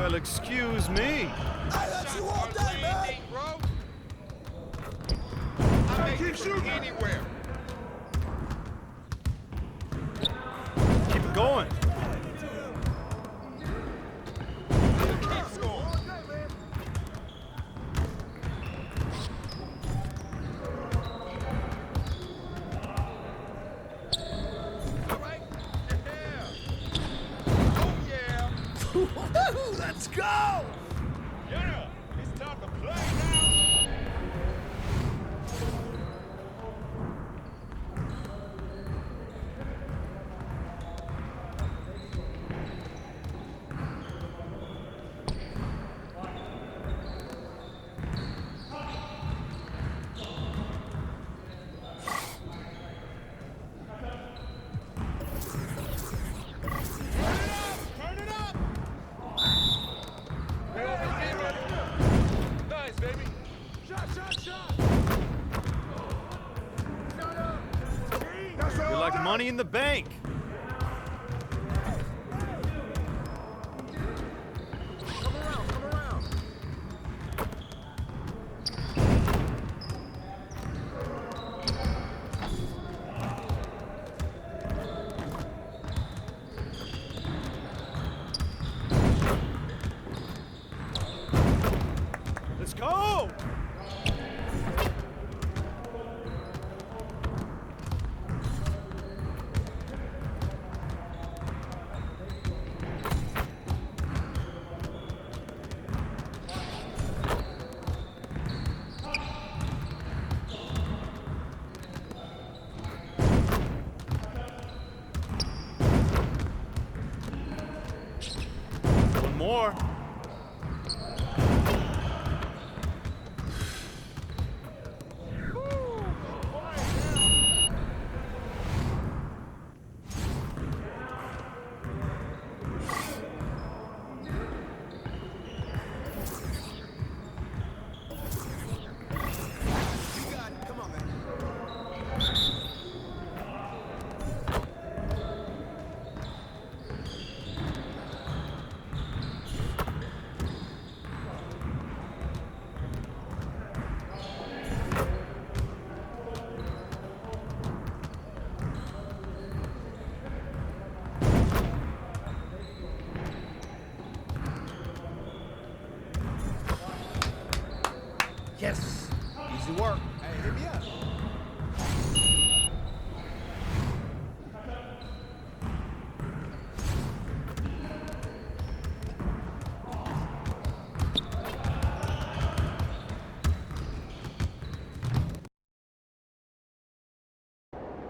Well, excuse me. I let you all day, man. I make it from anywhere. Keep it going. Keep scoring. All right. Yeah. Oh, yeah. Let's go! Yeah. It's time to play now. Turn it up! We're over 0. Nice, baby. Shot! You're like money in the bank. Come around. Let's go! One more. You got it. Come on, man. Yes. Easy work. Hey, hit me up.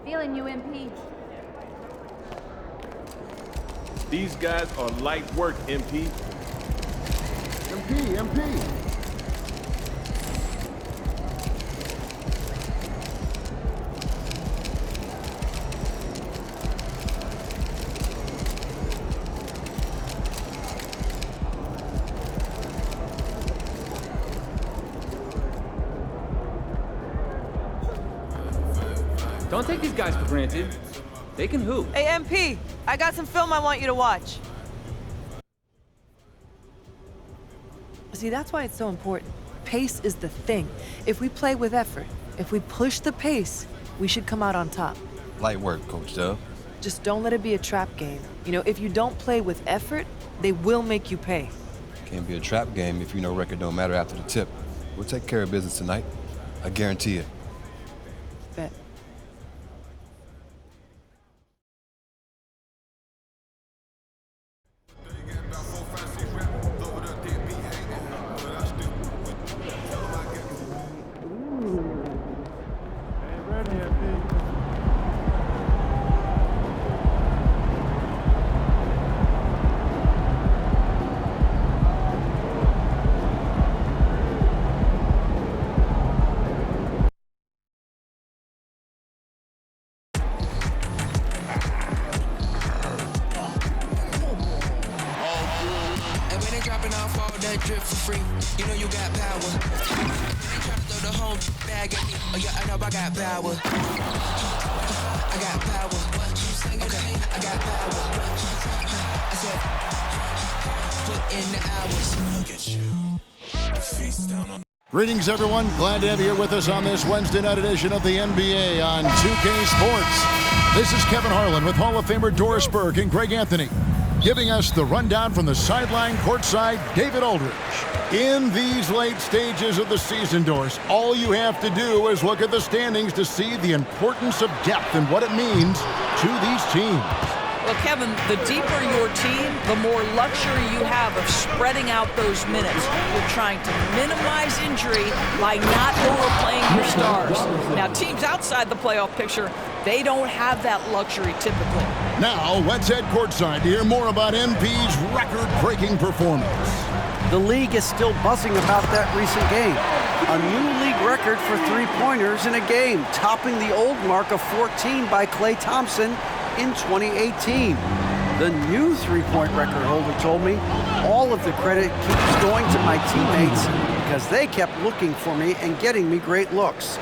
Feeling you, MP. These guys are light work, MP. MP. Don't take these guys for granted. They can hoop. Hey, MP, I got some film I want you to watch. See, that's why it's so important. Pace is the thing. If we play with effort, if we push the pace, we should come out on top. Light work, Coach Dub. Just don't let it be a trap game. You know, if you don't play with effort, they will make you pay. Can't be a trap game if you know record don't matter after the tip. We'll take care of business tonight. I guarantee it. Bet. that drip for free. You know you got power. They try to throw the whole bag at me. Oh yeah, I know I got power. I got power. Okay, I got power. I said, put in the hours. Greetings, everyone. Glad to have you here with us on this Wednesday night edition of the NBA on 2K Sports. This is Kevin Harlan with Hall of Famer Doris Burke and Greg Anthony, giving us the rundown from the sideline courtside, David Aldridge. In these late stages of the season, Doris, all you have to do is look at the standings to see the importance of depth and what it means to these teams. Well, Kevin, the deeper your team, the more luxury you have of spreading out those minutes. You're trying to minimize injury by not overplaying your stars. Now, teams outside the playoff picture, they don't have that luxury typically. Now, let's head courtside to hear more about MP's record-breaking performance. The league is still buzzing about that recent game. A new league record for three-pointers in a game, topping the old mark of 14 by Klay Thompson in 2018. The new three-point record holder told me all of the credit keeps going to my teammates because they kept looking for me and getting me great looks.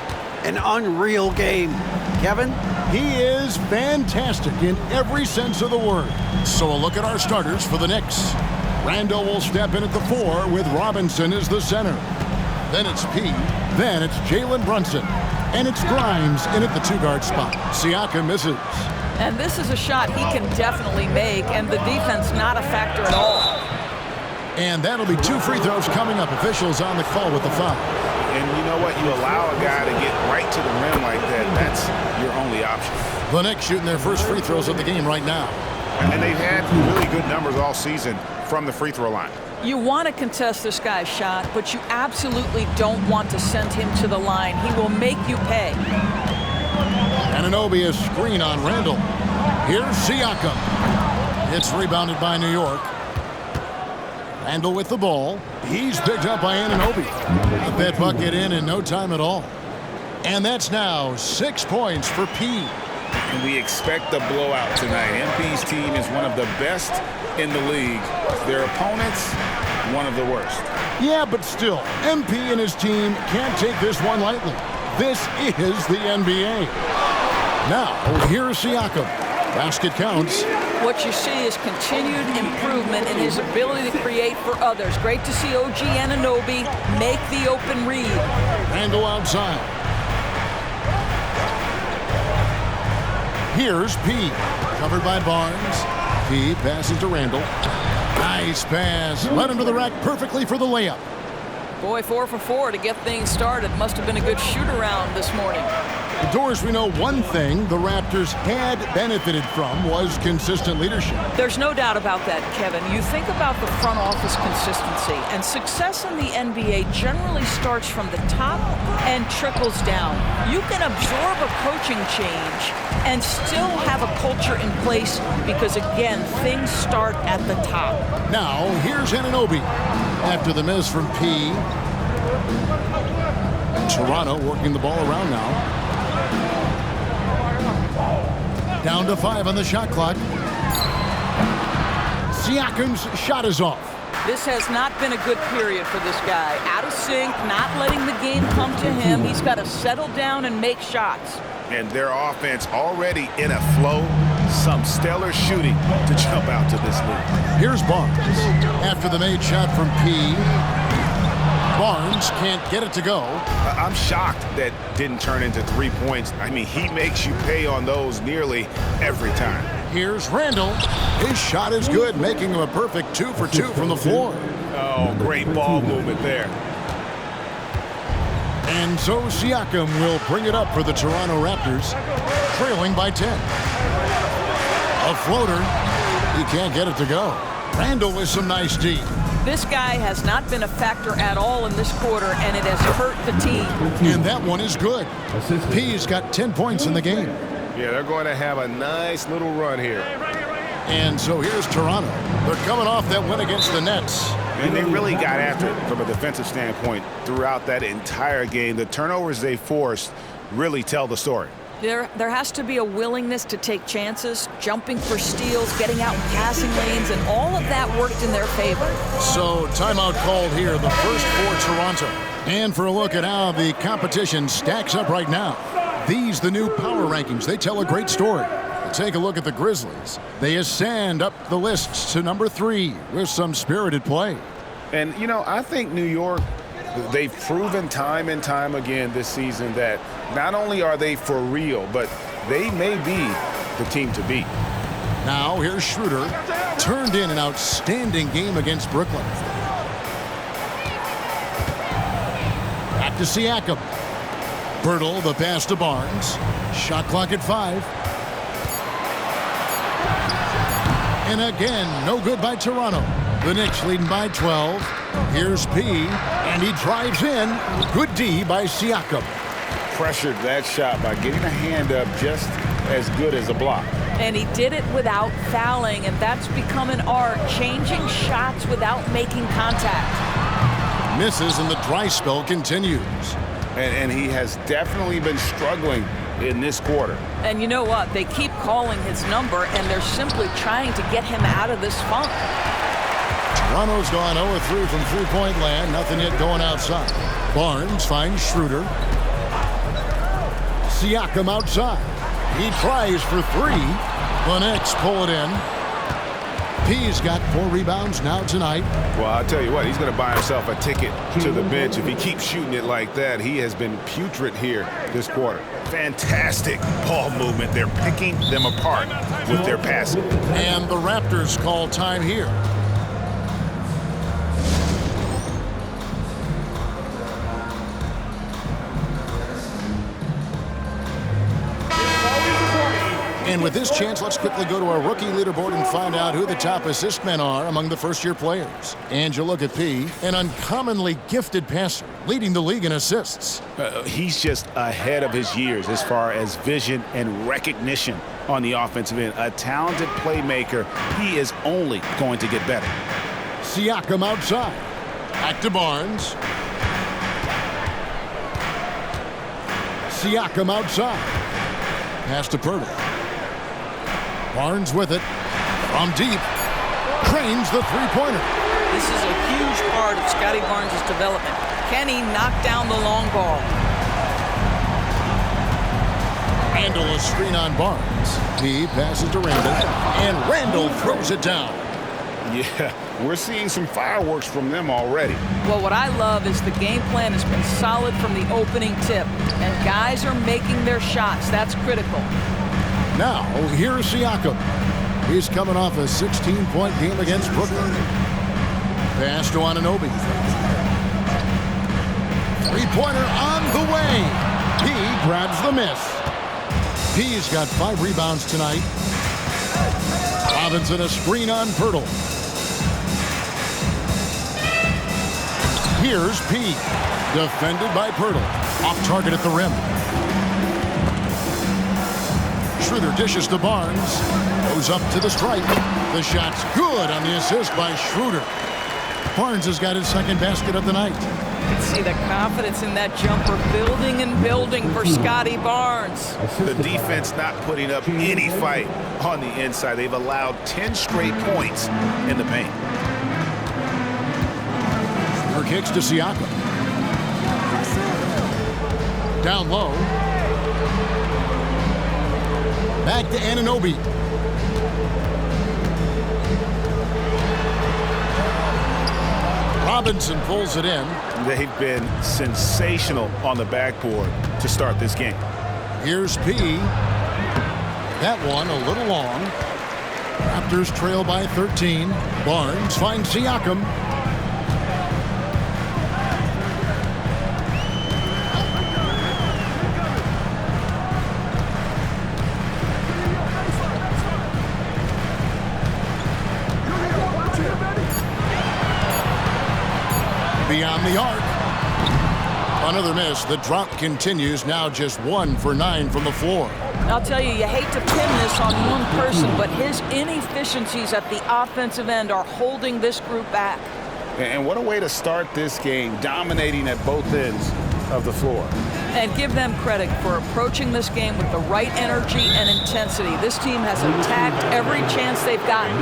An unreal game. Kevin? He is fantastic in every sense of the word. So a look at our starters for the Knicks. Randall will step in at the 4 with Robinson as the center. Then it's P. Then it's Jalen Brunson. And it's Grimes in at the 2-guard spot. Siakam misses. And this is a shot he can definitely make, and the defense not a factor at all. And that'll be 2 free throws coming up. Officials on the call with the foul. And you know what? You allow a guy to get right to the rim like that, that's your only option. The Knicks shooting their first free throws of the game right now. And they've had really good numbers all season from the free throw line. You want to contest this guy's shot, but you absolutely don't want to send him to the line. He will make you pay. Anunoby a screen on Randall. Here's Siakam. It's rebounded by New York. Randall with the ball. He's picked up by Anunoby. Got that bucket in no time at all. And that's now 6 points for P. And we expect a blowout tonight. MP's team is one of the best in the league. Their opponents, one of the worst. Yeah, but still, MP and his team can't take this one lightly. This is the NBA. Now, here's Siakam. Basket counts. What you see is continued improvement in his ability to create for others. Great to see OG Anunoby make the open read. Randall outside. Here's P. Covered by Barnes. P passes to Randall. Nice pass. Led him to the rack perfectly for the layup. Boy, 4 for 4 to get things started. Must have been a good shoot-around this morning. Doris, we know one thing the Raptors had benefited from was consistent leadership. There's no doubt about that, Kevin. You think about the front office consistency, and success in the NBA generally starts from the top and trickles down. You can absorb a coaching change and still have a culture in place because, again, things start at the top. Now, here's Anunoby. After the miss from P. Toronto working the ball around now. Down to 5 on the shot clock. Siakam's shot is off. This has not been a good period for this guy. Out of sync, not letting the game come to him. He's got to settle down and make shots. And their offense already in a flow. Some stellar shooting to jump out to this lead. Here's Barnes. After the made shot from P. Barnes can't get it to go. I'm shocked that didn't turn into 3 points. I mean, he makes you pay on those nearly every time. Here's Randall. His shot is good, making him a perfect 2 for 2 from the floor. Oh, great ball movement there. And so Siakam will bring it up for the Toronto Raptors, trailing by 10. A floater. He can't get it to go. Randall with some nice D. This guy has not been a factor at all in this quarter, and it has hurt the team. And that one is good. P's got 10 points in the game. Yeah, they're going to have a nice little run here. And so here's Toronto. They're coming off that win against the Nets. And they really got after it from a defensive standpoint throughout that entire game. The turnovers they forced really tell the story. There has to be a willingness to take chances, jumping for steals, getting out in passing lanes, and all of that worked in their favor. So timeout called here, the first for Toronto. And for a look at how the competition stacks up right now. These, the new power rankings, they tell a great story. The take a look at the Grizzlies. They ascend up the list to number 3 with some spirited play. And, you know, I think New York, they've proven time and time again this season that not only are they for real, but they may be the team to beat. Now here's Schroeder. Turned in an outstanding game against Brooklyn. Back to Siakam. Birtle, the pass to Barnes. Shot clock at 5. And again, no good by Toronto. The Knicks leading by 12. Here's P, and he drives in. Good D by Siakam. Pressured that shot by getting a hand up just as good as a block. And he did it without fouling, and that's become an art, changing shots without making contact. Misses, and the dry spell continues. And he has definitely been struggling in this quarter. And you know what? They keep calling his number, and they're simply trying to get him out of this funk. Toronto's gone 0-3 from three-point land. Nothing yet going outside. Barnes finds Schroeder. Siakam outside. He tries for 3. The Knicks pull it in. P's got 4 rebounds now tonight. Well, I'll tell you what, he's going to buy himself a ticket to the bench if he keeps shooting it like that. He has been putrid here this quarter. Fantastic ball movement. They're picking them apart with their passing. And the Raptors call time here. And with this chance, let's quickly go to our rookie leaderboard and find out who the top assist men are among the first-year players. And you look at P, an uncommonly gifted passer, leading the league in assists. He's just ahead of his years as far as vision and recognition on the offensive end. A talented playmaker. He is only going to get better. Siakam outside. Back to Barnes. Siakam outside. Pass to Pirtle. Barnes with it. From deep. Cranes the three-pointer. This is a huge part of Scotty Barnes' development. Can he knock down the long ball? Randall a screen on Barnes. He passes to Randall. And Randall throws it down. Yeah, we're seeing some fireworks from them already. Well, what I love is the game plan has been solid from the opening tip. And guys are making their shots. That's critical. Now, here's Siakam. He's coming off a 16-point game against Brooklyn. Pass to Anunoby. Three-pointer on the way. P grabs the miss. P's got 5 rebounds tonight. Robinson a screen on Pirtle. Here's P. Defended by Pirtle. Off target at the rim. Schroeder dishes to Barnes. Goes up to the stripe. The shot's good on the assist by Schroeder. Barnes has got his second basket of the night. You can see the confidence in that jumper building and building for Scotty Barnes. The defense not putting up any fight on the inside. They've allowed 10 straight points in the paint. Schroeder kicks to Siakam. Down low. Back to Anunoby. Robinson pulls it in. They've been sensational on the backboard to start this game. Here's P. That one a little long. Raptors trail by 13. Barnes finds Siakam. Beyond the arc. Another miss. The drop continues. Now just 1 for 9 from the floor. I'll tell you, you hate to pin this on one person, but his inefficiencies at the offensive end are holding this group back. And what a way to start this game, dominating at both ends of the floor. And give them credit for approaching this game with the right energy and intensity. This team has attacked every chance they've gotten.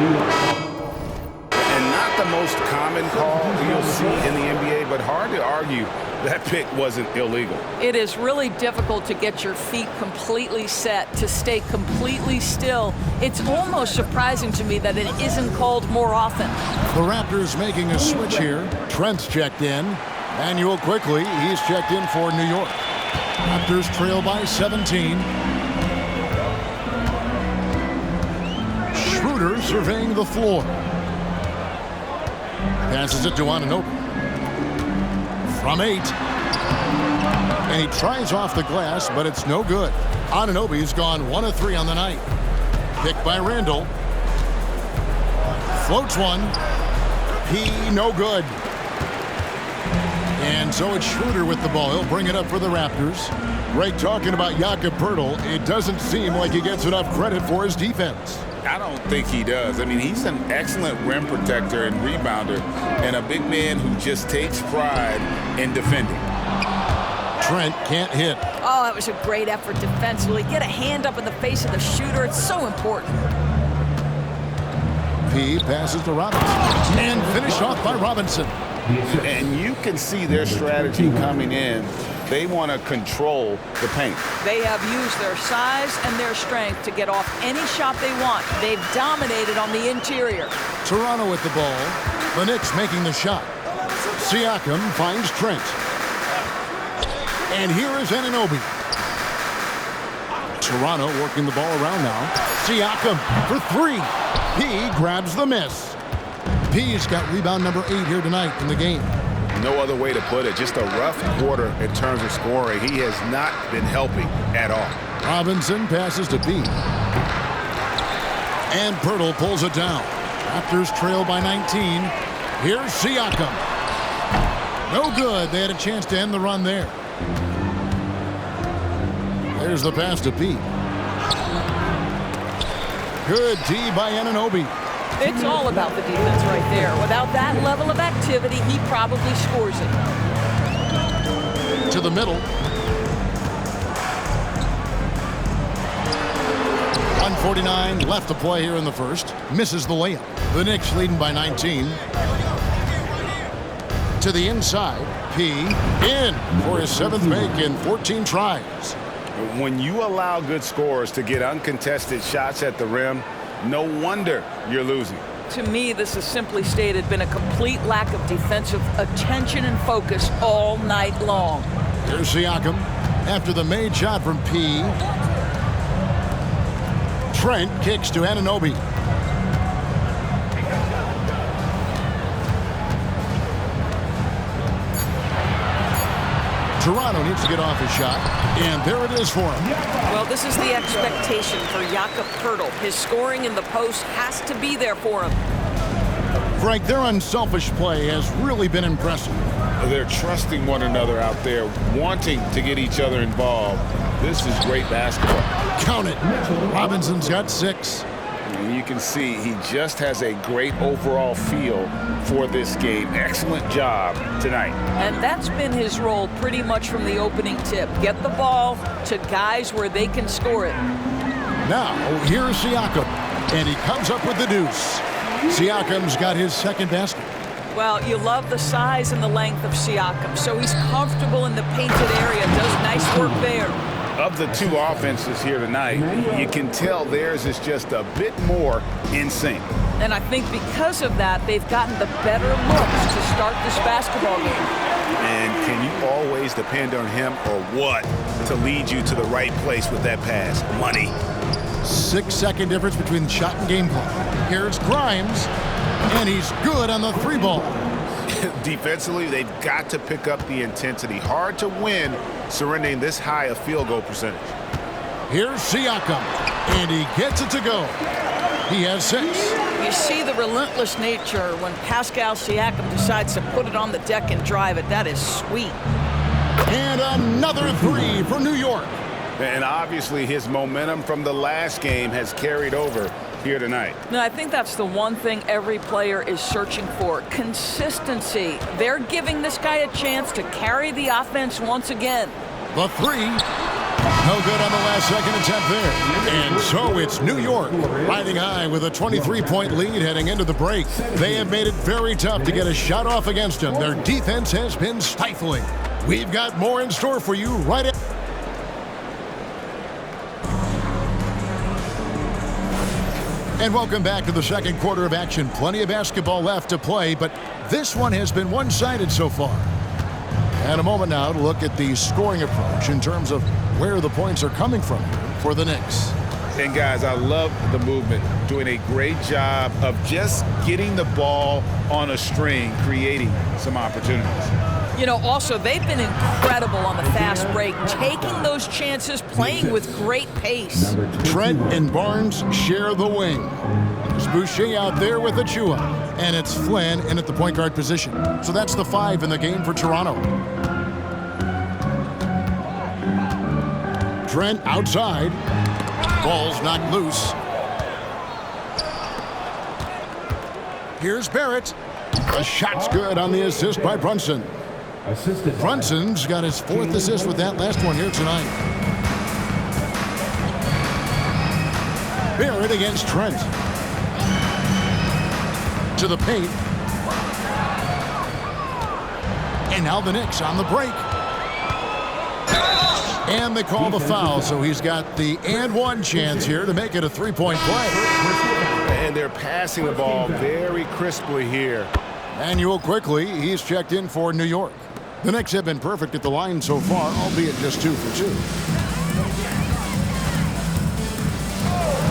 And Not the most common call you'll see in the NBA, but hard to argue that pick wasn't illegal. It is really difficult to get your feet completely set, to stay completely still. It's almost surprising to me that it isn't called more often. The Raptors making a switch here. Trent's checked in. Manuel quickly, he's checked in for New York. Raptors trail by 17. Schroeder surveying the floor. Passes it to Anunoby. From 8. And he tries off the glass, but it's no good. Anunoby's gone 1 of 3 on the night. Picked by Randall. Floats one. No good. And so it's Schroeder with the ball. He'll bring it up for the Raptors. Greg talking about Jakob Poeltl. It doesn't seem like he gets enough credit for his defense. I don't think he does. I mean, he's an excellent rim protector and rebounder, and a big man who just takes pride in defending. Trent can't hit. Oh, that was a great effort defensively. Get a hand up in the face of the shooter. It's so important. P passes to Robinson. And finished off by Robinson. And you can see their strategy coming in. They want to control the paint. They have used their size and their strength to get off any shot they want. They've dominated on the interior. Toronto with the ball. The Knicks making the shot. Siakam finds Trent. And here is Anunoby. Toronto working the ball around now. Siakam for 3. He grabs the miss. P's got rebound number 8 here tonight in the game. No other way to put it. Just a rough quarter in terms of scoring. He has not been helping at all. Robinson passes to P. And Poeltl pulls it down. Raptors trail by 19. Here's Siakam. No good. They had a chance to end the run there. There's the pass to P. Good D by Anunoby. It's all about the defense right there. Without that level of activity, he probably scores it. To the middle. 1:49 left to play here in the first. Misses the layup. The Knicks leading by 19. To the inside. P in for his 7th make in 14 tries. When you allow good scorers to get uncontested shots at the rim, no wonder you're losing. To me, this has simply stated been a complete lack of defensive attention and focus all night long. Here's Siakam after the made shot from P. Trent kicks to Anunoby. Toronto needs to get off his shot, and there it is for him. Well, this is the expectation for Jakob Poeltl. His scoring in the post has to be there for him. Frank, their unselfish play has really been impressive. They're trusting one another out there, wanting to get each other involved. This is great basketball. Count it. Robinson's got 6. And you can see he just has a great overall feel for this game. Excellent job tonight. And that's been his role pretty much from the opening tip. Get the ball to guys where they can score it. Now, here's Siakam, and he comes up with the deuce. Siakam's got his 2nd basket. Well, you love the size and the length of Siakam, so he's comfortable in the painted area, does nice work there. Of the 2 offenses here tonight, you can tell theirs is just a bit more in sync. And I think because of that, they've gotten the better looks to start this basketball game. And can you always depend on him or what to lead you to the right place with that pass? Money. 6-second difference between shot and game clock. Here's Grimes, and he's good on the 3 ball. Defensively, they've got to pick up the intensity. Hard to win surrendering this high a field goal percentage. Here's Siakam, and he gets it to go. He has 6. You see the relentless nature when Pascal Siakam decides to put it on the deck and drive it. That is sweet. And another 3 for New York. And obviously his momentum from the last game has carried over here tonight. No, I think that's the one thing every player is searching for. Consistency. They're giving this guy a chance to carry the offense once again. The 3 No good on the last second attempt there. And so it's New York riding high with a 23-point lead heading into the break. They have made it very tough to get a shot off against them. Their defense has been stifling. We've got more in store for you right at... And welcome back to the second quarter of action. Plenty of basketball left to play, but this one has been one-sided so far. And a moment now to look at the scoring approach in terms of where the points are coming from for the Knicks. And guys, I love the movement, doing a great job of just getting the ball on a string, creating some opportunities. You know, also, they've been incredible on the fast break, taking those chances, playing with great pace. Trent and Barnes share the wing. There's Boucher out there with Achua. And it's Flynn in at the point guard position. So that's the 5 in the game for Toronto. Trent outside. Ball's knocked loose. Here's Barrett. The shot's good on the assist by Brunson. Brunson's got his 4th assist with that last one here tonight. Barrett against Trent. To the paint. And now the Knicks on the break. And they call the foul, so he's got the and one chance here to make it a 3-point play. And they're passing the ball very crisply here. Manuel quickly, he's checked in for New York. The Knicks have been perfect at the line so far, albeit just 2 for 2.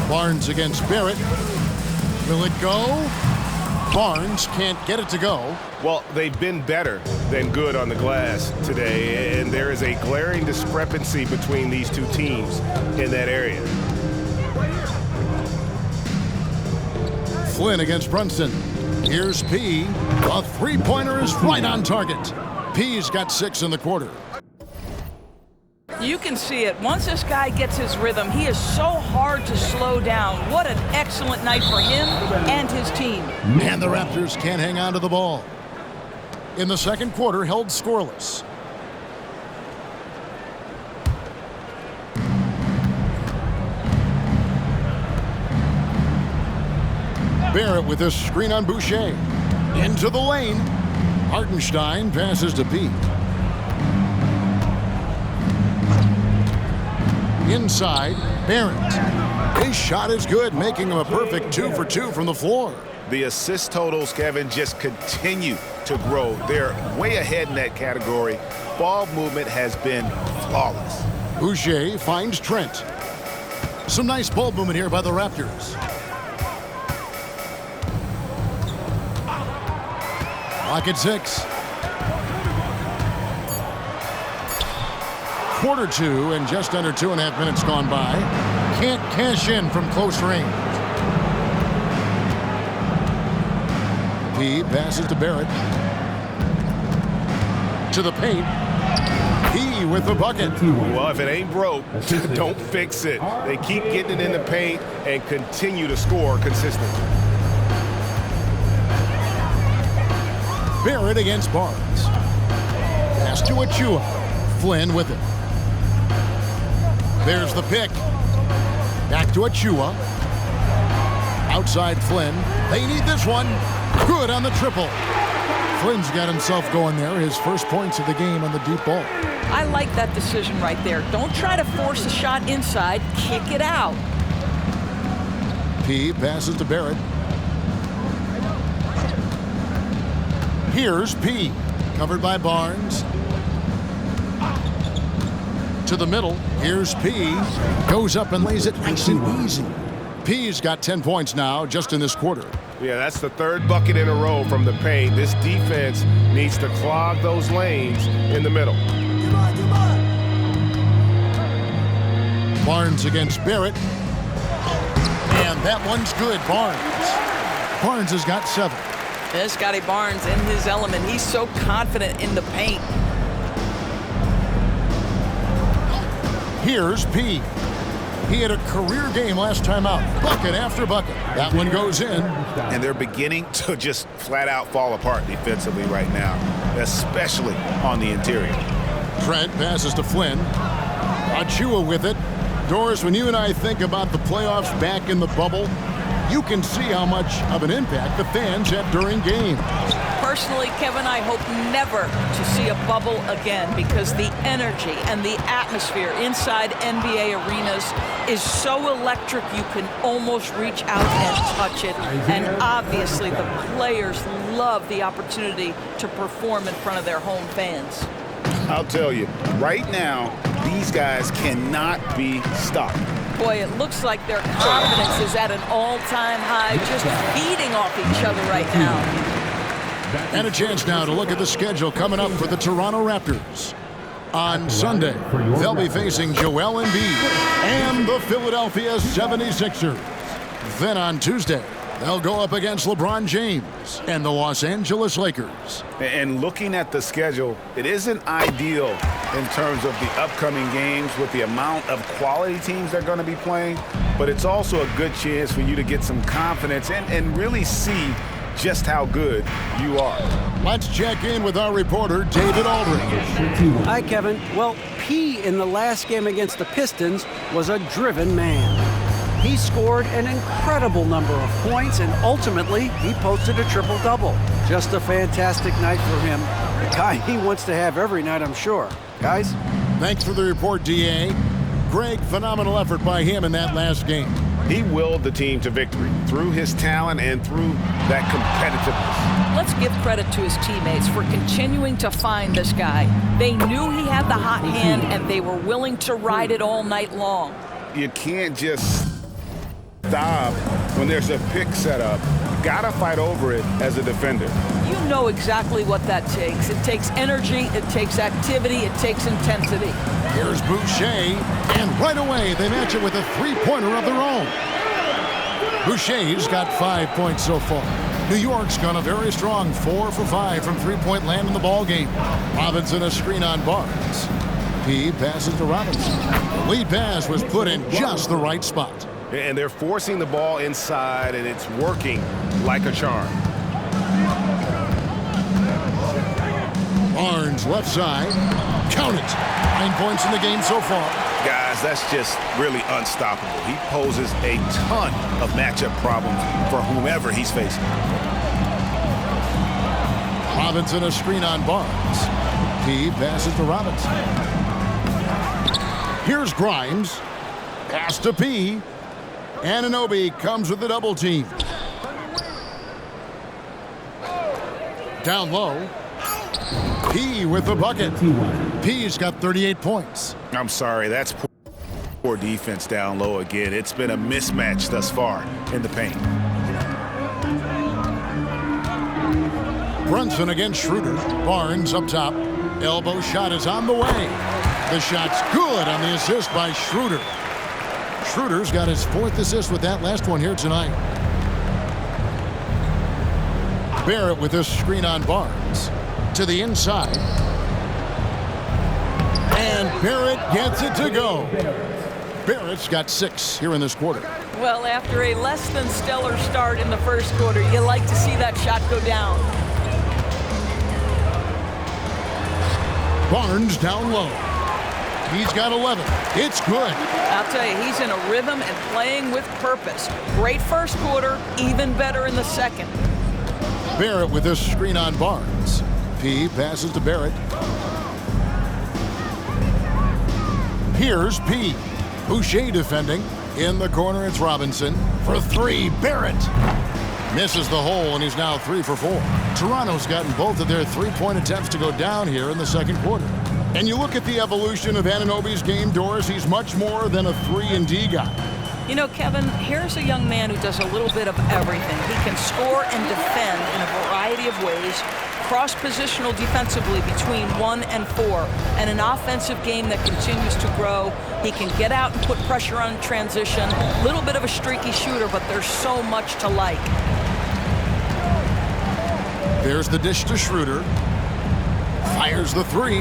Barnes against Barrett. Will it go? Barnes can't get it to go. Well, they've been better than good on the glass today, and there is a glaring discrepancy between these two teams in that area. Flynn against Brunson. Here's P. A 3-pointer is right on target. P's got 6 in the quarter. You can see it. Once this guy gets his rhythm, he is so hard to slow down. What an excellent night for him and his team. And the Raptors can't hang on to the ball. In the second quarter, held scoreless. Barrett with a screen on Boucher. Into the lane. Hartenstein passes to Pete. Inside, Barrett. His shot is good, making him a perfect 2 for 2 from the floor. The assist totals, Kevin, just continue to grow. They're way ahead in that category. Ball movement has been flawless. Boucher finds Trent. Some nice ball movement here by the Raptors. Clock at 6. Quarter 2 and just under 2.5 minutes gone by. Can't cash in from close range. P passes to Barrett. To the paint. P with the bucket. Well, if it ain't broke, don't fix it. They keep getting it in the paint and continue to score consistently. Barrett against Barnes. Pass to Achua. Flynn with it. There's the pick. Back to Achua. Outside Flynn. They need this one. Good on the triple. Flynn's got himself going there. His first points of the game on the deep ball. I like that decision right there. Don't try to force a shot inside. Kick it out. P passes to Barrett. Here's P. Covered by Barnes. To the middle. Here's P. Goes up and lays it nice and easy. P's got 10 points now just in this quarter. Yeah, that's the 3rd bucket in a row from the paint. This defense needs to clog those lanes in the middle. Come on, come on. Barnes against Barrett. And that one's good. Barnes. Barnes has got 7. There's Scotty Barnes in his element. He's so confident in the paint. Here's P. He had a career game last time out. Bucket after bucket. That one goes in. And they're beginning to just flat out fall apart defensively right now, especially on the interior. Trent passes to Flynn. Achua with it. Doris, when you and I think about the playoffs back in the bubble, you can see how much of an impact the fans have during games. Personally, Kevin, I hope never to see a bubble again because the energy and the atmosphere inside NBA arenas is so electric you can almost reach out and touch it. And obviously the players love the opportunity to perform in front of their home fans. I'll tell you, right now, these guys cannot be stopped. Boy, it looks like their confidence is at an all-time high, just feeding off each other right now. And a chance now to look at the schedule coming up for the Toronto Raptors. On Sunday, they'll be facing Joel Embiid and the Philadelphia 76ers. Then on Tuesday, they'll go up against LeBron James and the Los Angeles Lakers. And looking at the schedule, it isn't ideal in terms of the upcoming games with the amount of quality teams they're going to be playing, but it's also a good chance for you to get some confidence and really see just how good you are. Let's check in with our reporter, David Aldridge. Hi, Kevin. Well, P in the last game against the Pistons was a driven man. He scored an incredible number of points, and ultimately, he posted a triple-double. Just a fantastic night for him. The guy he wants to have every night, I'm sure. Guys? Thanks for the report, D.A. Greg, phenomenal effort by him in that last game. He willed the team to victory through his talent and through that competitiveness. Let's give credit to his teammates for continuing to find this guy. They knew he had the hot hand, and they were willing to ride it all night long. You can't just stop when there's a pick set up. You gotta fight over it as a defender. You know exactly what that takes. It takes energy, it takes activity, it takes intensity. Here's Boucher, and right away they match it with a three-pointer of their own. Boucher's got 5 points so far. New York's gone a very strong 4 for 5 from three-point land in the ball game. Robinson a screen on Barnes. P passes to Robinson. The lead pass was put in just the right spot. And they're forcing the ball inside, and it's working like a charm. Barnes left side. Count it. 9 points in the game so far. Guys, that's just really unstoppable. He poses a ton of matchup problems for whomever he's facing. Robinson a screen on Barnes. P passes to Robinson. Here's Grimes. Pass to P. Anunoby comes with the double team. Down low. P with the bucket. P's got 38 points. I'm sorry, that's poor defense down low again. It's been a mismatch thus far in the paint. Brunson against Schroeder. Barnes up top. Elbow shot is on the way. The shot's good on the assist by Schroeder. Schroeder's got his 4th assist with that last one here tonight. Barrett with this screen on Barnes. To the inside. And Barrett gets it to go. Barrett's got 6 here in this quarter. Well, after a less than stellar start in the first quarter, you like to see that shot go down. Barnes down low. He's got 11. It's good. I'll tell you, he's in a rhythm and playing with purpose. Great first quarter, even better in the second. Barrett with this screen on Barnes. P passes to Barrett. Here's P. Boucher defending. In the corner, it's Robinson. For 3, Barrett. Misses the hole, and he's now 3 for 4. Toronto's gotten both of their three-point attempts to go down here in the second quarter. And you look at the evolution of Anunoby's game, Doris, he's much more than a 3-and-D guy. You know, Kevin, here's a young man who does a little bit of everything. He can score and defend in a variety of ways, cross-positional defensively between 1 and 4, and an offensive game that continues to grow. He can get out and put pressure on transition. A little bit of a streaky shooter, but there's so much to like. There's the dish to Schroeder. Fires the 3.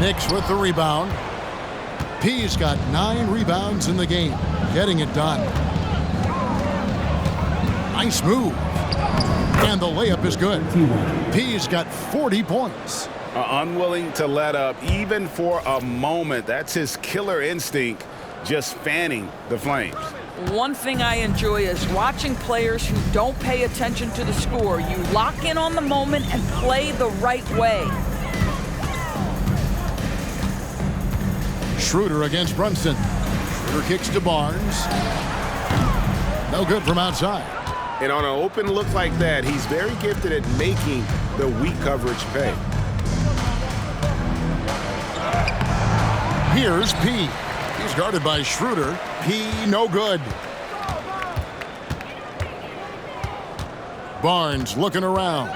Knicks with the rebound. P's got 9 rebounds in the game. Getting it done. Nice move. And the layup is good. P's got 40 points. unwilling to let up even for a moment. That's his killer instinct, just fanning the flames. One thing I enjoy is watching players who don't pay attention to the score. You lock in on the moment and play the right way. Schroeder against Brunson. Schroeder kicks to Barnes. No good from outside. And on an open look like that, he's very gifted at making the weak coverage pay. Here's P. He's guarded by Schroeder. P, no good. Barnes looking around.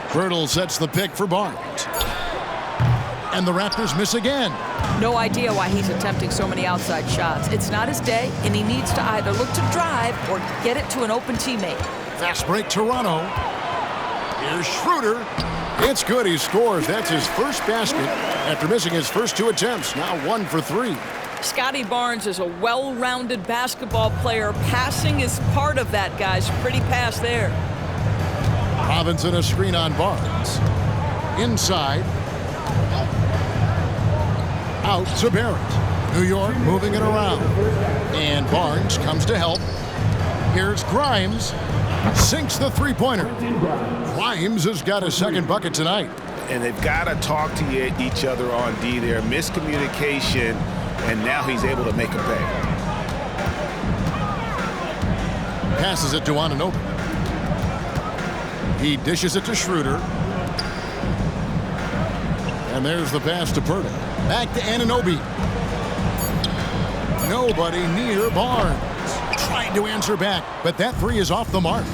Birtle sets the pick for Barnes. And the Raptors miss again. No idea why he's attempting so many outside shots. It's not his day, and he needs to either look to drive or get it to an open teammate. Fast break, Toronto. Here's Schroeder. It's good, he scores. That's his first basket after missing his first 2 attempts. Now 1 for 3. Scotty Barnes is a well-rounded basketball player. Passing is part of that, guys. Pretty pass there. Robinson a screen on Barnes. Inside. Out to Barrett. New York moving it around. And Barnes comes to help. Here's Grimes. Sinks the three-pointer. Grimes has got his second bucket tonight. And they've got to talk to each other on D there. Miscommunication, and now he's able to make a pay. Passes it to Anunoby. He dishes it to Schroeder. And there's the pass to Pirtle. Back to Anunoby. Nobody near Barnes. Tried to answer back, but that three is off the mark.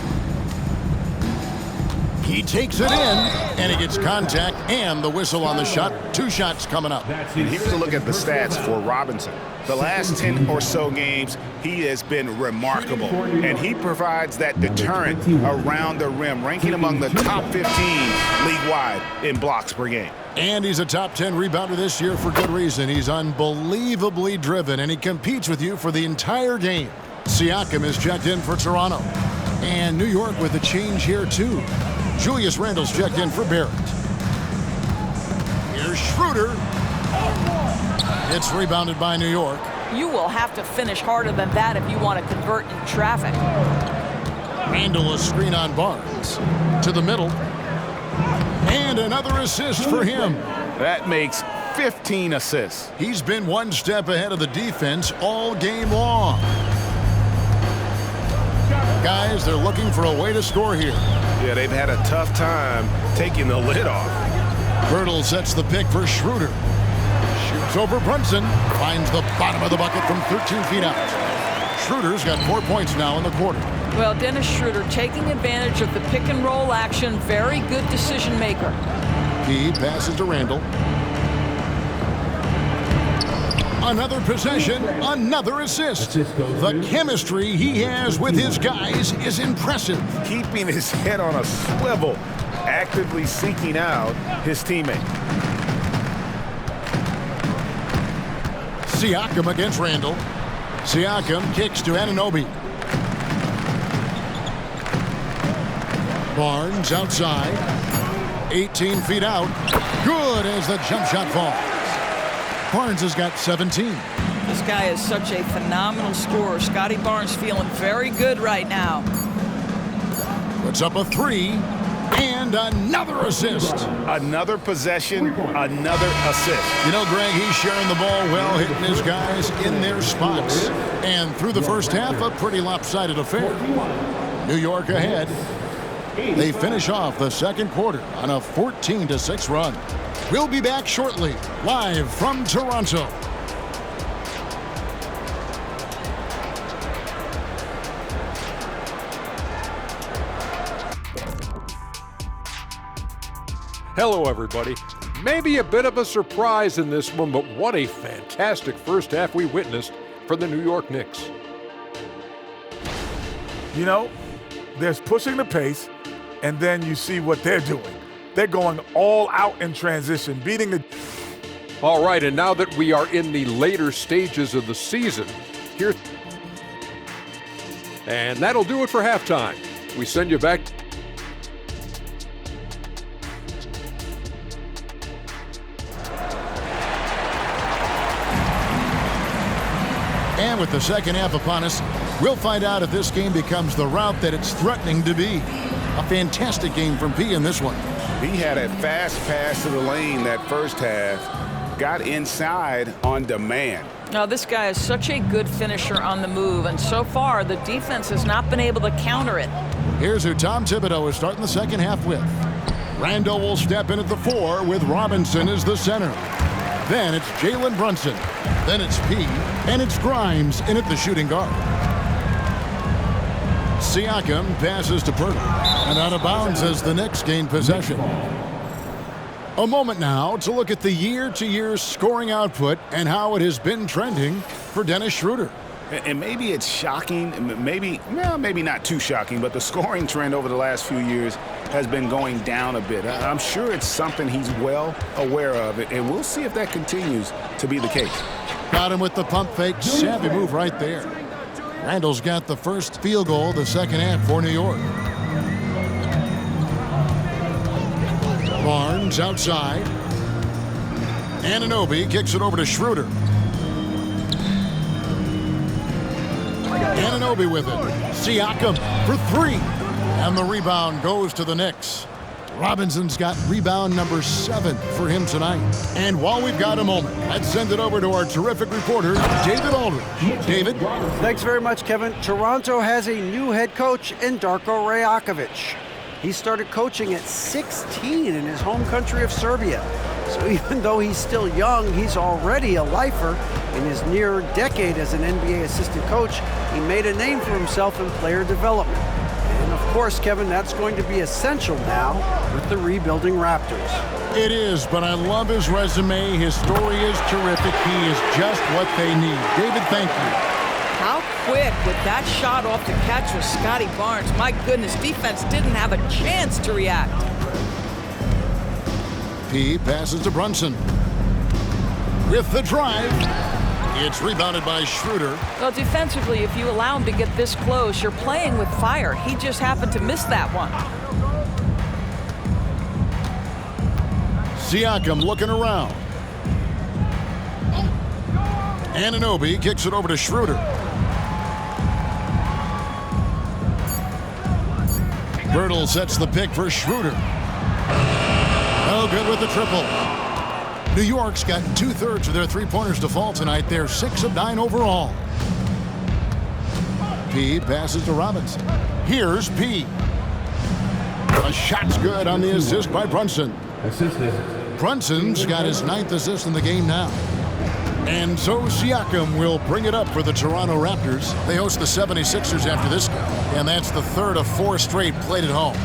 He takes it in, and he gets contact and the whistle on the shot. 2 shots coming up. And here's a look at the stats for Robinson. The last 10 or so games, he has been remarkable, and he provides that deterrent around the rim, ranking among the top 15 league-wide in blocks per game. And he's a top 10 rebounder this year for good reason. He's unbelievably driven, and he competes with you for the entire game. Siakam is checked in for Toronto. And New York with a change here, too. Julius Randle's checked in for Barrett. Here's Schroeder. It's rebounded by New York. You will have to finish harder than that if you want to convert in traffic. Randle a screen on Barnes. To the middle. And another assist for him. That makes 15 assists. He's been one step ahead of the defense all game long. Guys, they're looking for a way to score here. Yeah, they've had a tough time taking the lid off. Birtle sets the pick for Schroeder. Shoots over Brunson. Finds the bottom of the bucket from 13 feet out. Schroeder's got 4 points now in the quarter. Well, Dennis Schroeder taking advantage of the pick and roll action. Very good decision maker. He passes to Randle. Another possession, another assist. The chemistry he has with his guys is impressive. Keeping his head on a swivel, actively seeking out his teammate. Siakam against Randle. Siakam kicks to Anunoby. Barnes outside. 18 feet out. Good as the jump shot falls. Barnes has got 17. This guy is such a phenomenal scorer. Scotty Barnes feeling very good right now. Puts up a 3 and another assist. Another possession, another assist. You know, Greg, he's sharing the ball well, hitting his guys in their spots. And through the first half, a pretty lopsided affair. New York ahead. They finish off the second quarter on a 14-6 run. We'll be back shortly, live from Toronto. Hello, everybody. Maybe a bit of a surprise in this one, but what a fantastic first half we witnessed for the New York Knicks. You know, there's pushing the pace, and then you see what they're doing. They're going all out in transition, beating the... All right, and now that we are in the later stages of the season, here. And that'll do it for halftime. We send you back. And with the second half upon us, we'll find out if this game becomes the rout that it's threatening to be. A fantastic game from P in this one. He had a fast pass to the lane that first half. Got inside on demand. Now, this guy is such a good finisher on the move, and so far, the defense has not been able to counter it. Here's who Tom Thibodeau is starting the second half with. Randall will step in at the 4 with Robinson as the center. Then it's Jalen Brunson. Then it's P. And it's Grimes in at the shooting guard. Siakam passes to Pirtle. And out of bounds as the Knicks gain possession. A moment now to look at the year-to-year scoring output and how it has been trending for Dennis Schroeder. And maybe it's shocking, maybe not too shocking, but the scoring trend over the last few years has been going down a bit. I'm sure it's something he's well aware of, and we'll see if that continues to be the case. Got him with the pump fake. Savvy move right there. Randall's got the first field goal of the second half for New York. Barnes outside. Anunoby kicks it over to Schroeder. Anunoby with it. Siakam for 3. And the rebound goes to the Knicks. Robinson's got rebound number 7 for him tonight. And while we've got a moment, let's send it over to our terrific reporter, David Aldridge. David? Thanks very much, Kevin. Toronto has a new head coach in Darko Rajakovic. He started coaching at 16 in his home country of Serbia. So even though he's still young, he's already a lifer. In his near decade as an NBA assistant coach, he made a name for himself in player development. And of course, Kevin, that's going to be essential now with the rebuilding Raptors. It is, but I love his resume. His story is terrific. He is just what they need. David, thank you. How quick with that shot off the catch was Scotty Barnes. My goodness, defense didn't have a chance to react. P passes to Brunson. With the drive, it's rebounded by Schroeder. Well, defensively, if you allow him to get this close, you're playing with fire. He just happened to miss that one. Siakam looking around. Anunoby kicks it over to Schroeder. Birtle sets the pick for Schroeder. No good with the triple. New York's got 2/3 of their three-pointers to fall tonight. They're 6 of 9 overall. P passes to Robinson. Here's P. A shot's good on the assist by Brunson. Brunson's got his 9th assist in the game now. And so Siakam will bring it up for the Toronto Raptors. They host the 76ers after this game, and that's the 3rd of 4 straight played at home.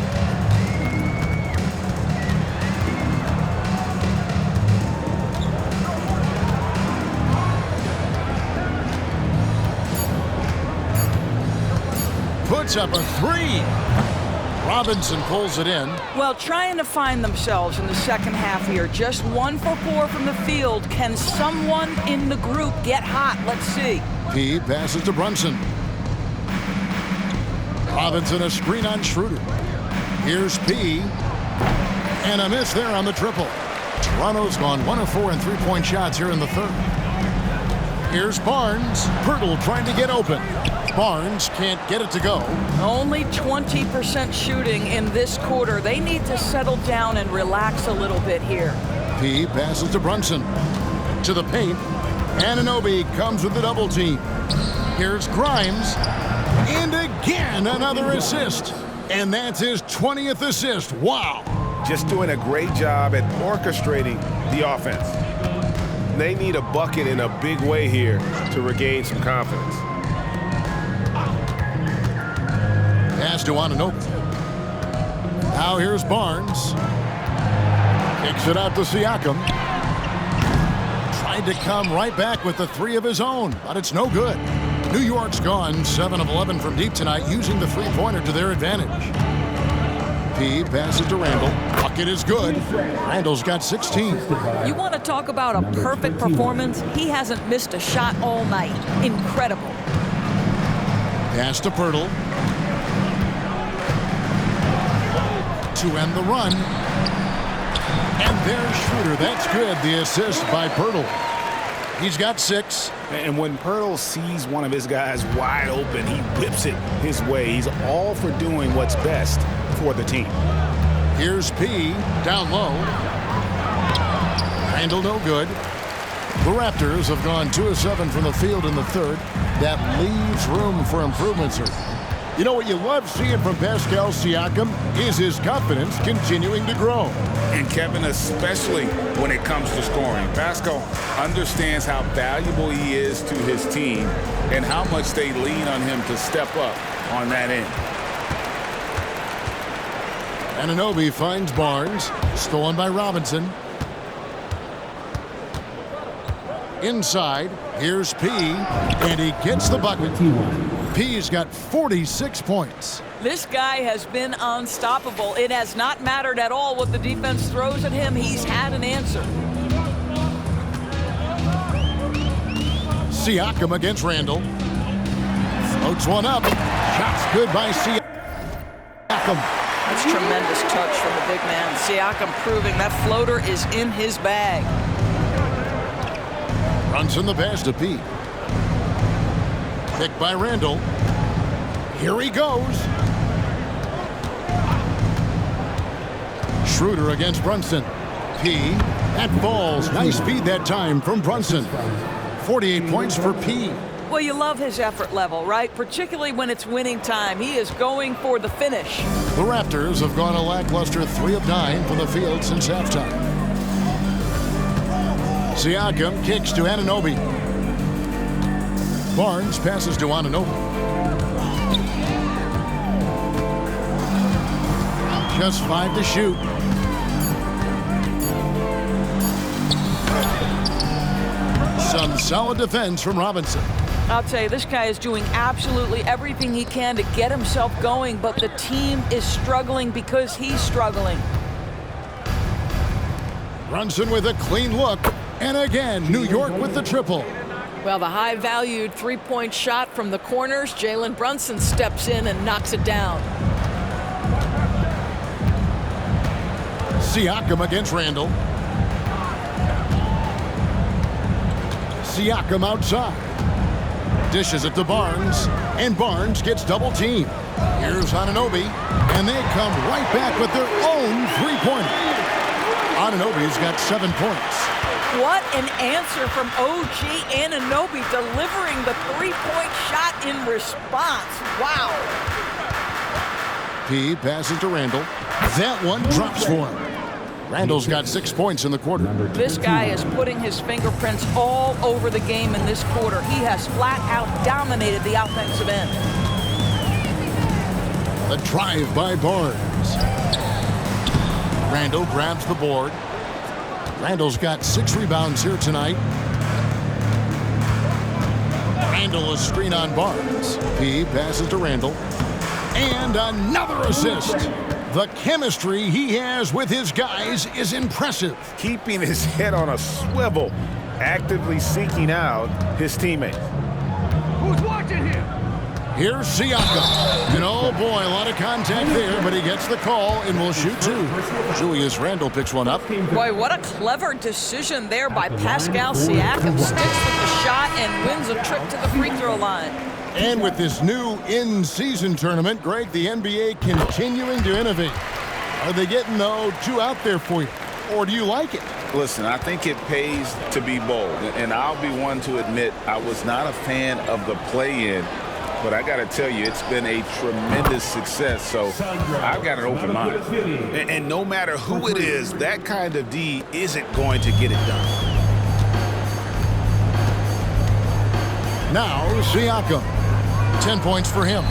Puts up a 3. Robinson pulls it in. Well, trying to find themselves in the second half here. Just 1 for 4 from the field. Can someone in the group get hot? Let's see. P passes to Brunson. Robinson a screen on Schroeder. Here's P. And a miss there on the triple. Toronto's gone 1 of 4 in three-point shots here in the 3rd. Here's Barnes. Pirtle trying to get open. Barnes can't get it to go. Only 20% shooting in this quarter. They need to settle down and relax a little bit here. P passes to Brunson. To the paint. Anunoby comes with the double team. Here's Grimes. And again, another assist. And that's his 20th assist. Wow. Just doing a great job at orchestrating the offense. They need a bucket in a big way here to regain some confidence. Pass to Anunoby. Now here's Barnes. Kicks it out to Siakam. Tried to come right back with the 3 of his own, but it's no good. New York's gone 7 of 11 from deep tonight, using the three-pointer to their advantage. P passes to Randall. Bucket is good. Randall's got 16. You want to talk about a perfect performance? He hasn't missed a shot all night. Incredible. Pass to Pirtle. To end the run. And there's Schroeder. That's good. The assist by Pirtle. He's got 6. And when Pirtle sees one of his guys wide open, he whips it his way. He's all for doing what's best for the team. Here's P. Down low. Randall no good. The Raptors have gone 2 of 7 from the field in the third. That leaves room for improvement, sir. You know what you love seeing from Pascal Siakam is his confidence continuing to grow. And Kevin, especially when it comes to scoring. Pascal understands how valuable he is to his team and how much they lean on him to step up on that end. Anunoby finds Barnes. Stolen by Robinson. Inside, here's P, and he gets the bucket. P's got 46 points. This guy has been unstoppable. It has not mattered at all what the defense throws at him. He's had an answer. Siakam against Randall. Floats one up. Shots good by Siakam. That's tremendous touch from the big man. Siakam proving that floater is in his bag. Runs in the pass to P. Picked by Randall. Here he goes. Schroeder against Brunson. P. That falls. Nice feed that time from Brunson. 48 points for P. Well, you love his effort level, right? Particularly when it's winning time. He is going for the finish. The Raptors have gone a lackluster 3 of 9 from the field since halftime. Siakam kicks to Anunoby. Barnes passes to Anunoby. Just 5 to shoot. Some solid defense from Robinson. I'll tell you, this guy is doing absolutely everything he can to get himself going, but the team is struggling because he's struggling. Brunson with a clean look. And again, New York with the triple. Well, the high-valued three-point shot from the corners, Jalen Brunson steps in and knocks it down. Siakam against Randall. Siakam outside. Dishes it to Barnes, and Barnes gets double-teamed. Here's Anunoby, and they come right back with their own three-pointer. Anunoby's got 7 points. What an answer from OG Anunoby, delivering the three-point shot in response. Wow. P passes to Randall. That one drops for him. Randall's got 6 points in the quarter. This guy is putting his fingerprints all over the game in this quarter. He has flat out dominated the offensive end. The drive by Barnes. Randall grabs the board. Randall's got 6 rebounds here tonight. Randall is screen on Barnes. P passes to Randall. And another assist. The chemistry he has with his guys is impressive. Keeping his head on a swivel, actively seeking out his teammates. Who's watching here? Here's Siakam. And oh boy, a lot of contact there, but he gets the call and will shoot 2. Julius Randle picks one up. Boy, what a clever decision there by Pascal Siakam. Sticks with the shot and wins a trip to the free throw line. And with this new in-season tournament, Greg, the NBA continuing to innovate. Are they getting, though, too out there for you? Or do you like it? Listen, I think it pays to be bold. And I'll be one to admit I was not a fan of the play-in. But I got to tell you, it's been a tremendous success. So I've got an open mind. And no matter who it is, that kind of D isn't going to get it done. Now, Siakam. 10 points for him.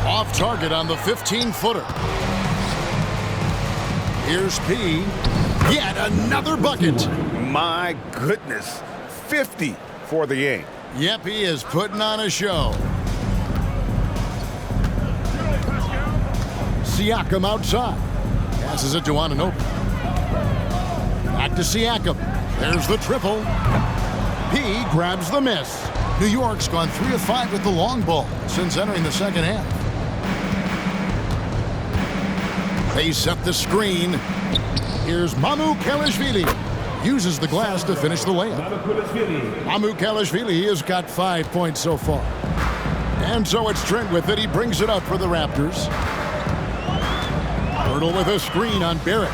Off target on the 15-footer. Here's P. Yet another bucket. My goodness. 50 for the game. Yep, he is putting on a show. Siakam outside. Passes it to Anunoby. Back to Siakam. There's the triple. P grabs the miss. New York's gone 3 of 5 with the long ball since entering the second half. They set the screen. Here's Mamukelashvili. Uses the glass to finish the layup. Mamukelashvili has got 5 points so far. And so it's Trent with it. He brings it up for the Raptors. Poeltl with a screen on Barrett.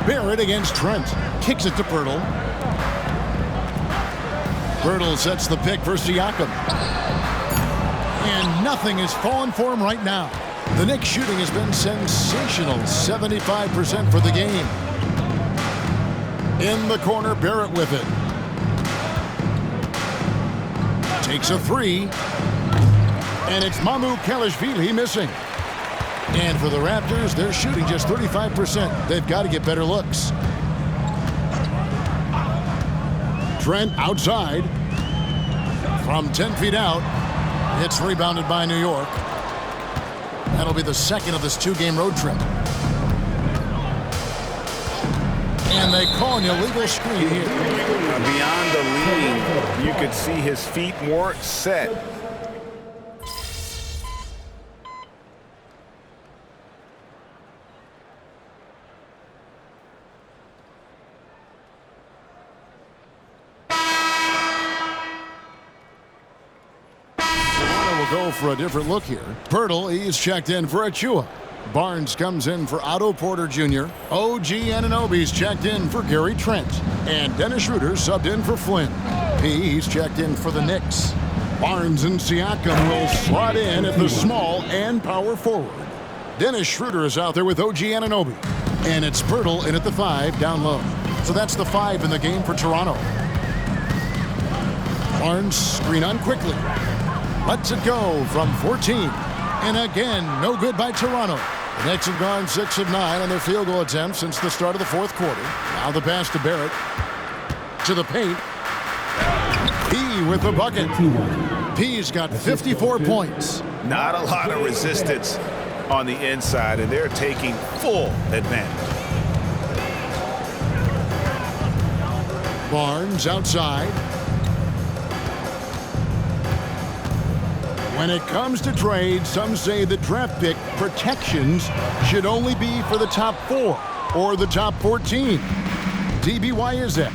Barrett against Trent. Kicks it to Poeltl. Poeltl sets the pick for Siakam. And nothing is falling for him right now. The Knicks shooting has been sensational. 75% for the game. In the corner, Barrett with it. Takes a 3. And it's Mamukelashvili missing. And for the Raptors, they're shooting just 35%. They've got to get better looks. Trent outside. From 10 feet out. It's rebounded by New York. That'll be the second of this 2-game road trip. And they call an illegal screen here. Beyond the lead, you could see his feet more set. Go for a different look here. Poeltl, he's checked in for Achua. Barnes comes in for Otto Porter Jr. OG Anunoby's checked in for Gary Trent. And Dennis Schroeder subbed in for Flynn. He's checked in for the Knicks. Barnes and Siakam will slot in at the small and power forward. Dennis Schroeder is out there with OG Anunoby. And it's Poeltl in at the 5 down low. So that's the 5 in the game for Toronto. Barnes screen on quickly. Lets it go from 14. And again, no good by Toronto. The Knicks have gone 6 of 9 on their field goal attempts since the start of the fourth quarter. Now the pass to Barrett. To the paint. P with the bucket. P's got 54 points. Not a lot of resistance on the inside, and they're taking full advantage. Barnes outside. When it comes to trades, some say the draft pick protections should only be for the top 4 or the top 14. DB, why is that?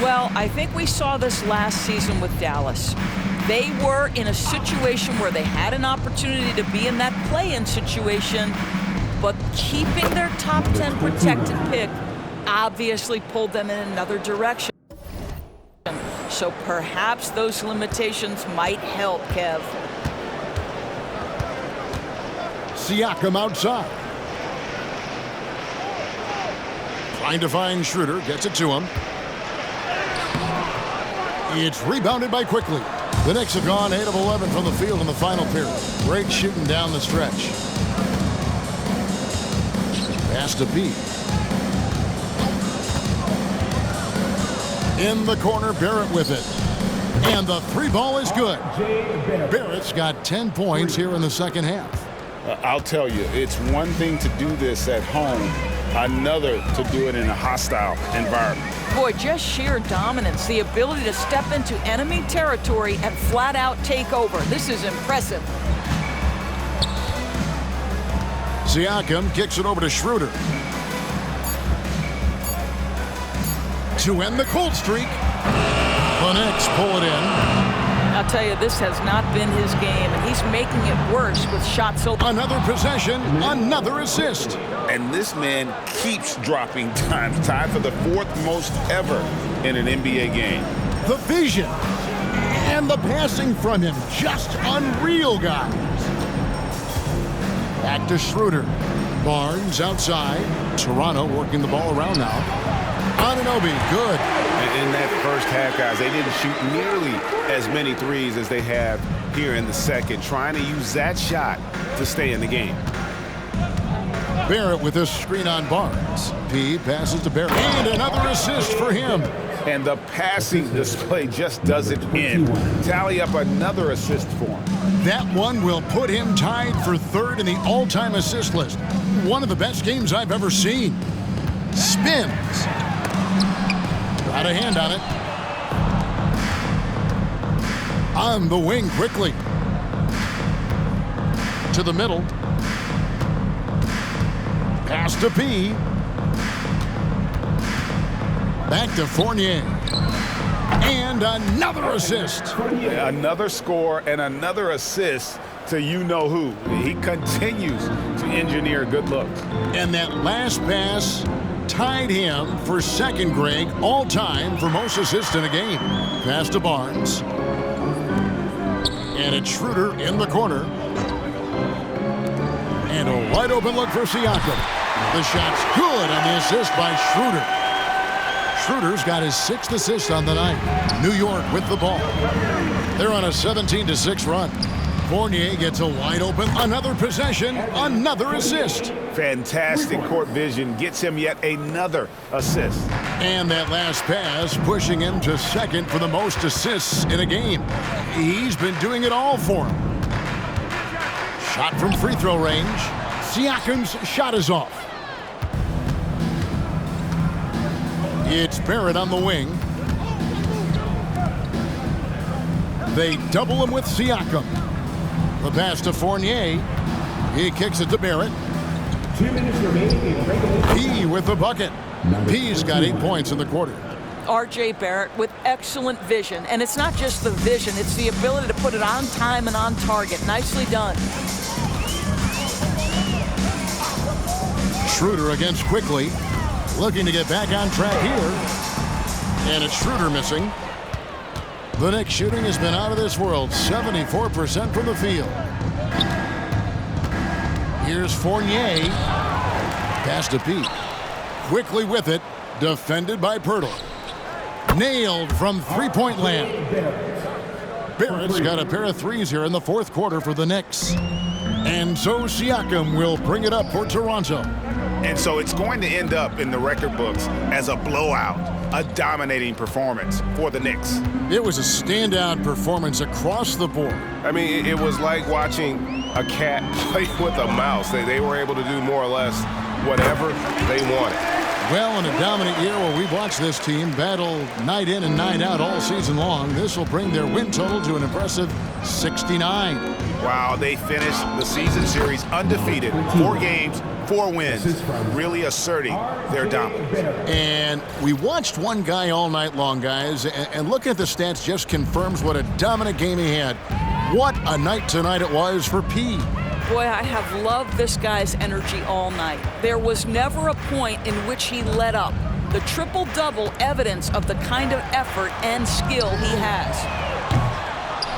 Well, I think we saw this last season with Dallas. They were in a situation where they had an opportunity to be in that play-in situation, but keeping their top 10 protected pick obviously pulled them in another direction. So perhaps those limitations might help, Kev. Siakam outside. Trying to find Schroeder, gets it to him. It's rebounded by Quickly. The Knicks have gone 8 of 11 from the field in the final period. Great shooting down the stretch. Pass to P. In the corner, Barrett with it. And the three ball is good. Barrett's got 10 points here in the second half. I'll tell you, it's one thing to do this at home, another to do it in a hostile environment. Boy, just sheer dominance, the ability to step into enemy territory and flat out take over. This is impressive. Siakam kicks it over to Schroeder. To end the cold streak, the Knicks pull it in. I'll tell you, this has not been his game, and he's making it worse with shots. Another possession, another assist. And this man keeps dropping times, tied for the 4th most ever in an NBA game. The vision and the passing from him, just unreal, guys. Back to Schroeder. Barnes outside. Toronto working the ball around now. Anunoby, good. In that first half, guys, they didn't shoot nearly as many threes as they have here in the second, trying to use that shot to stay in the game. Barrett with this screen on Barnes. P passes to Barrett. And another assist for him. And the passing display just doesn't end. Tally up another assist for him. That one will put him tied for 3rd in the all-time assist list. One of the best games I've ever seen. Spins. Got a hand on it. On the wing quickly. To the middle. Pass to P. Back to Fournier. And another assist. Another score and another assist to you-know-who. He continues to engineer good looks. And that last pass tied him for 2nd, Greg, all-time for most assists in a game. Pass to Barnes. And it's Schroeder in the corner. And a wide-open look for Siakam. The shot's good on the assist by Schroeder. Schroeder's got his 6th assist on the night. New York with the ball. They're on a 17-6 run. Fournier gets a wide open, another possession, another assist. Fantastic court vision gets him yet another assist. And that last pass pushing him to 2nd for the most assists in a game. He's been doing it all for him. Shot from free throw range. Siakam's shot is off. It's Barrett on the wing. They double him with Siakam. The pass to Fournier. He kicks it to Barrett. 2 minutes remaining. P with the bucket. P's got 8 points in the quarter. R.J. Barrett with excellent vision. And it's not just the vision, it's the ability to put it on time and on target. Nicely done. Schroeder against Quickly. Looking to get back on track here. And it's Schroeder missing. The Knicks shooting has been out of this world. 74% from the field. Here's Fournier. Pass to Pete. Quickly with it. Defended by Pirtle. Nailed from three-point land. Barrett's got a pair of threes here in the 4th quarter for the Knicks. And so Siakam will bring it up for Toronto. And so it's going to end up in the record books as a blowout, a dominating performance for the Knicks. It was a standout performance across the board. I mean, it was like watching a cat play with a mouse. They were able to do more or less whatever they wanted. Well, in a dominant year where we've watched this team battle night in and night out all season long, this will bring their win total to an impressive 69. Wow, they finished the season series undefeated. 4 games, 4 wins, really asserting their dominance. And we watched one guy all night long, guys, and looking at the stats just confirms what a dominant game he had. What a night tonight it was for P. Boy, I have loved this guy's energy all night. There was never a point in which he let up. The triple-double evidence of the kind of effort and skill he has.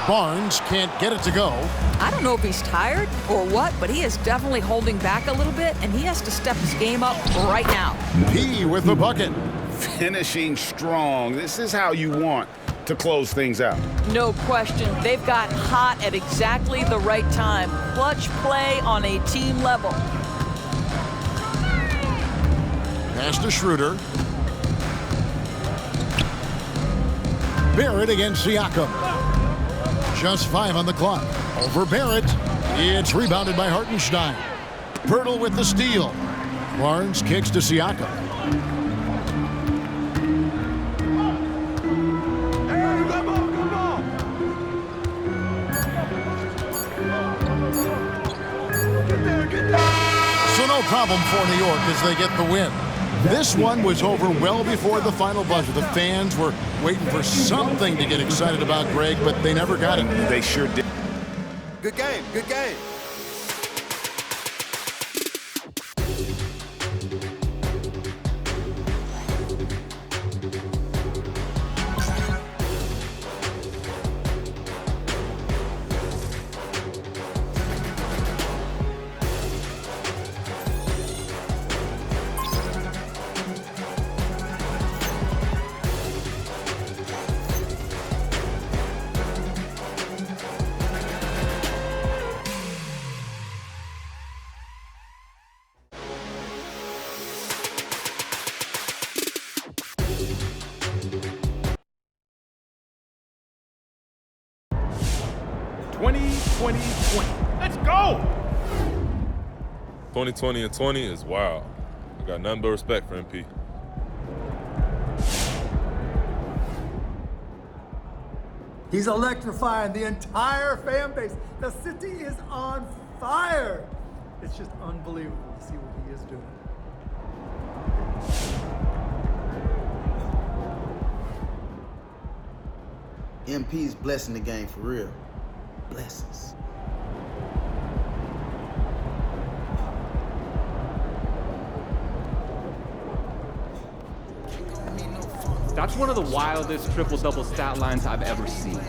Barnes can't get it to go. I don't know if he's tired or what, but he is definitely holding back a little bit, and he has to step his game up right now. P with the bucket. Finishing strong. This is how you want to close things out. No question. They've got hot at exactly the right time. Clutch play on a team level. Pass to Schroeder. Barrett against Siakam. Just 5 on the clock. Over Barrett. It's rebounded by Hartenstein. Pirtle with the steal. Barnes kicks to Siakam. So no problem for New York as they get the win. This one was over well before the final buzzer. The fans were waiting for something to get excited about, Greg, but they never got it. They sure did. Good game, good game. Let's go! 2020 and 20 is wild. I got nothing but respect for MP. He's electrifying the entire fan base. The city is on fire. It's just unbelievable to see what he is doing. MP's blessing the game for real. Blessings. That's one of the wildest triple-double stat lines I've ever seen.